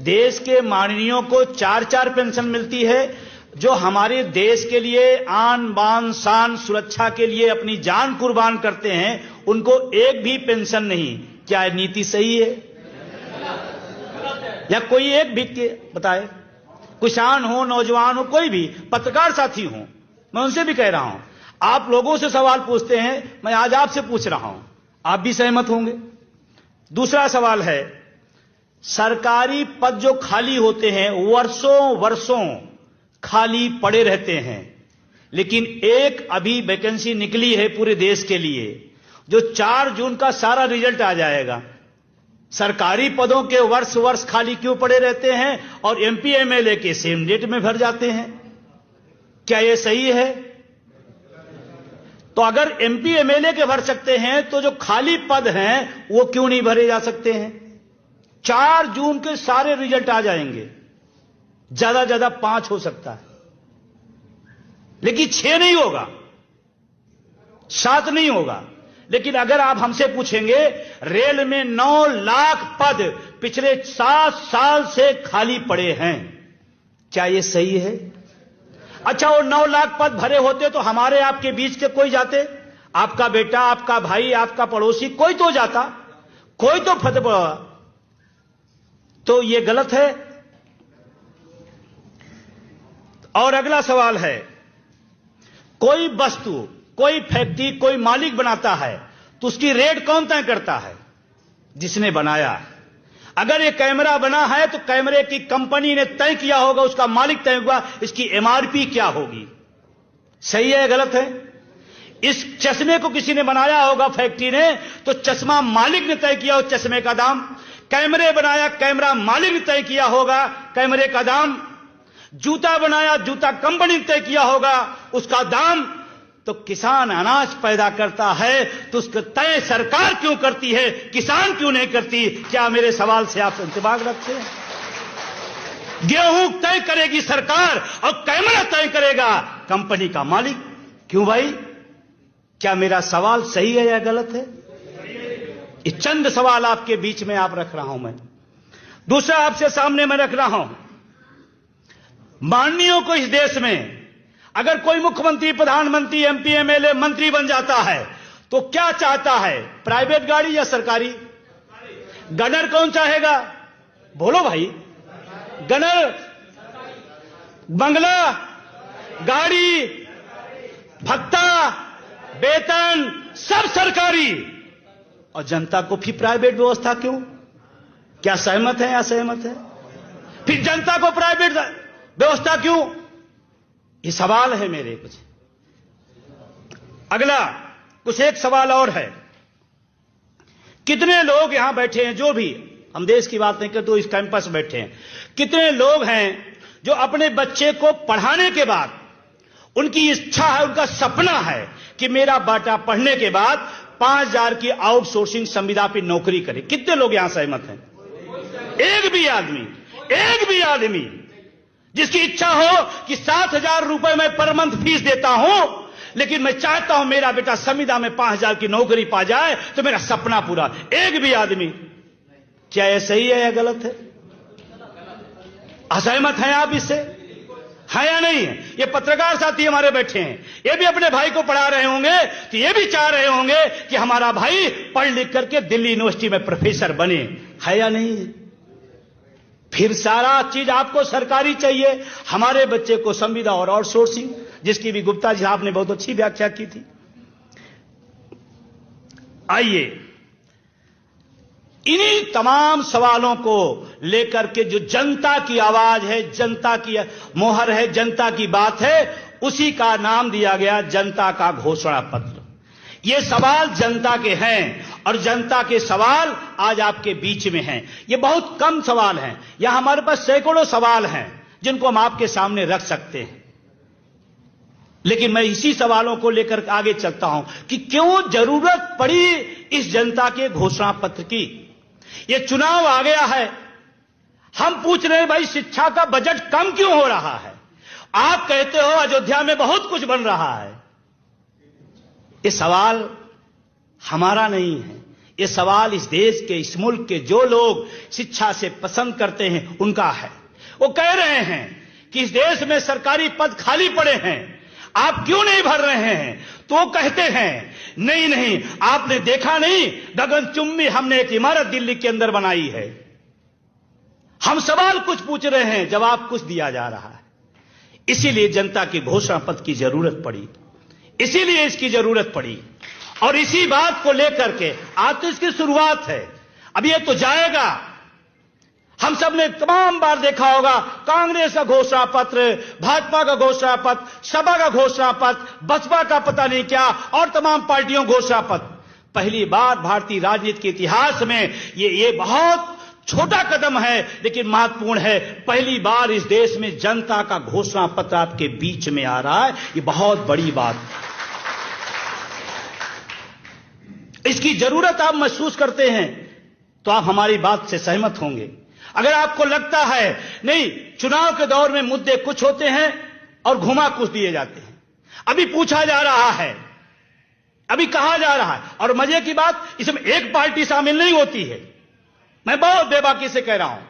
देश के माननीयों को 4-4 पेंशन मिलती है, जो हमारे देश के लिए आन बान शान सुरक्षा के लिए अपनी जान कुर्बान करते हैं, उनको एक भी पेंशन नहीं। क्या नीति सही है? या कोई एक भी बताए, किसान हो, नौजवान हो, कोई भी पत्रकार साथी हो, मैं उनसे भी कह रहा हूं, आप लोगों से सवाल पूछते हैं, मैं आज आपसे पूछ रहा हूं, आप भी सहमत होंगे। दूसरा सवाल है, सरकारी पद जो खाली होते हैं वर्षों वर्षों खाली पड़े रहते हैं, लेकिन एक अभी वैकेंसी निकली है पूरे देश के लिए, जो 4 जून का सारा रिजल्ट आ जाएगा। सरकारी पदों के वर्ष वर्ष खाली क्यों पड़े रहते हैं और एमपी एमएलए के सेम डेट में भर जाते हैं? क्या यह सही है? तो अगर एमपी एमएलए के भर सकते हैं तो जो खाली पद हैं वो क्यों नहीं भरे जा सकते हैं? 4 जून के सारे रिजल्ट आ जाएंगे, ज्यादा ज्यादा 5 हो सकता है, लेकिन 6 नहीं होगा, 7 नहीं होगा। लेकिन अगर आप हमसे पूछेंगे, रेल में 9 लाख पद पिछले 7 साल से खाली पड़े हैं, क्या यह सही है? अच्छा, वो 9 लाख पद भरे होते तो हमारे आपके बीच के कोई जाते, आपका बेटा, आपका भाई, आपका पड़ोसी, कोई तो जाता, कोई तो पद पड़ा। तो यह गलत है। और अगला सवाल है, कोई वस्तु, कोई फैक्ट्री, कोई मालिक बनाता है तो उसकी रेट कौन तय करता है? जिसने बनाया है। अगर ये कैमरा बना है तो कैमरे की कंपनी ने तय किया होगा, उसका मालिक तय हुआ, इसकी एमआरपी क्या होगी। सही है, गलत है? इस चश्मे को किसी ने बनाया होगा फैक्ट्री ने, तो चश्मा मालिक ने तय किया हो चश्मे का दाम। कैमरे बनाया, कैमरा मालिक ने तय किया होगा कैमरे का दाम। जूता बनाया, जूता कंपनी ने तय किया होगा उसका दाम। तो किसान अनाज पैदा करता है तो उसका तय सरकार क्यों करती है, किसान क्यों नहीं करती? क्या मेरे सवाल से आप इंतबाह रखते हैं? गेहूं तय करेगी सरकार और कैमरा तय करेगा कंपनी का मालिक, क्यों भाई? क्या मेरा सवाल सही है या गलत है? ये चंद सवाल आपके बीच में आप रख रहा हूं मैं। दूसरा आपसे सामने मैं रख रहा हूं, माननीयों को इस देश में अगर कोई मुख्यमंत्री, प्रधानमंत्री, एमपी, एमएलए, मंत्री बन जाता है तो क्या चाहता है? प्राइवेट गाड़ी या सरकारी? गनर कौन चाहेगा? बोलो भाई। गनर, बंगला, गाड़ी, भत्ता, वेतन सब सरकारी, और जनता को फिर प्राइवेट व्यवस्था क्यों? क्या सहमत है या असहमत है? फिर जनता को प्राइवेट व्यवस्था क्यों? ये सवाल है मेरे कुछ। अगला कुछ एक सवाल और है, कितने लोग यहां बैठे हैं, जो भी, हम देश की बात नहीं करते, तो इस कैंपस में बैठे हैं, कितने लोग हैं जो अपने बच्चे को पढ़ाने के बाद उनकी इच्छा है, उनका सपना है कि मेरा बेटा पढ़ने के बाद 5,000 की आउटसोर्सिंग संविदा पर नौकरी करे? कितने लोग यहां सहमत हैं? एक भी आदमी जिसकी इच्छा हो कि 7,000 रुपए मैं पर मंथ फीस देता हूं, लेकिन मैं चाहता हूं मेरा बेटा संविदा में 5,000 की नौकरी पा जाए तो मेरा सपना पूरा। एक भी आदमी। क्या यह सही है या गलत है? असहमत हैं आप इससे? है या नहीं है? ये पत्रकार साथी हमारे बैठे हैं, ये भी अपने भाई को पढ़ा रहे होंगे तो ये भी चाह रहे होंगे कि हमारा भाई पढ़ लिख करके दिल्ली यूनिवर्सिटी में प्रोफेसर बने। है या नहीं है? फिर सारा चीज आपको सरकारी चाहिए, हमारे बच्चे को संविदा और आउटसोर्सिंग, जिसकी भी गुप्ता जी आपने बहुत अच्छी व्याख्या की थी। आइए इन्हीं तमाम सवालों को लेकर के जो जनता की आवाज है, जनता की मोहर है, जनता की बात है, उसी का नाम दिया गया जनता का घोषणा पत्र। ये सवाल जनता के हैं और जनता के सवाल आज आपके बीच में हैं। ये बहुत कम सवाल हैं, यहां हमारे पास सैकड़ों सवाल हैं जिनको हम आपके सामने रख सकते हैं, लेकिन मैं इसी सवालों को लेकर आगे चलता हूं कि क्यों जरूरत पड़ी इस जनता के घोषणा पत्र की। ये चुनाव आ गया है, हम पूछ रहे हैं भाई शिक्षा का बजट कम क्यों हो रहा है? आप कहते हो अयोध्या में बहुत कुछ बन रहा है। ये सवाल हमारा नहीं है, ये सवाल इस देश के, इस मुल्क के जो लोग शिक्षा से पसंद करते हैं उनका है। वो कह रहे हैं कि इस देश में सरकारी पद खाली पड़े हैं, आप क्यों नहीं भर रहे हैं? तो वो कहते हैं नहीं नहीं, आपने देखा नहीं, गगनचुंबी हमने एक इमारत दिल्ली के अंदर बनाई है। हम सवाल कुछ पूछ रहे हैं, जवाब कुछ दिया जा रहा है। इसीलिए जनता की घोषणा पत्र की जरूरत पड़ी, इसीलिए इसकी जरूरत पड़ी। और इसी बात को लेकर के आज तो इसकी शुरुआत है, अब ये तो जाएगा। हम सब ने तमाम बार देखा होगा, कांग्रेस का घोषणा पत्र, भाजपा का घोषणा पत्र, सपा का घोषणा पत्र, बसपा का पता नहीं क्या, और तमाम पार्टियों घोषणा पत्र। पहली बार भारतीय राजनीति के इतिहास में ये बहुत छोटा कदम है लेकिन महत्वपूर्ण है। पहली बार इस देश में जनता का घोषणा पत्र आपके बीच में आ रहा है, ये बहुत बड़ी बात है। इसकी जरूरत आप महसूस करते हैं तो आप हमारी बात से सहमत होंगे। अगर आपको लगता है नहीं, चुनाव के दौर में मुद्दे कुछ होते हैं और घुमा कुछ दिए जाते हैं, अभी पूछा जा रहा है, अभी कहा जा रहा है, और मजे की बात, इसमें एक पार्टी शामिल नहीं होती है। मैं बहुत बेबाकी से कह रहा हूं,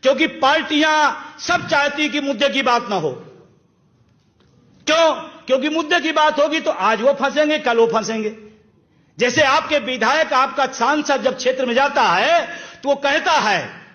क्योंकि पार्टियां सब चाहती कि मुद्दे की बात ना हो। क्यों? क्योंकि मुद्दे की बात होगी तो आज वो फंसेंगे, कल वो फंसेंगे। जैसे आपके विधायक, आपका सांसद जब क्षेत्र में जाता है तो वो कहता है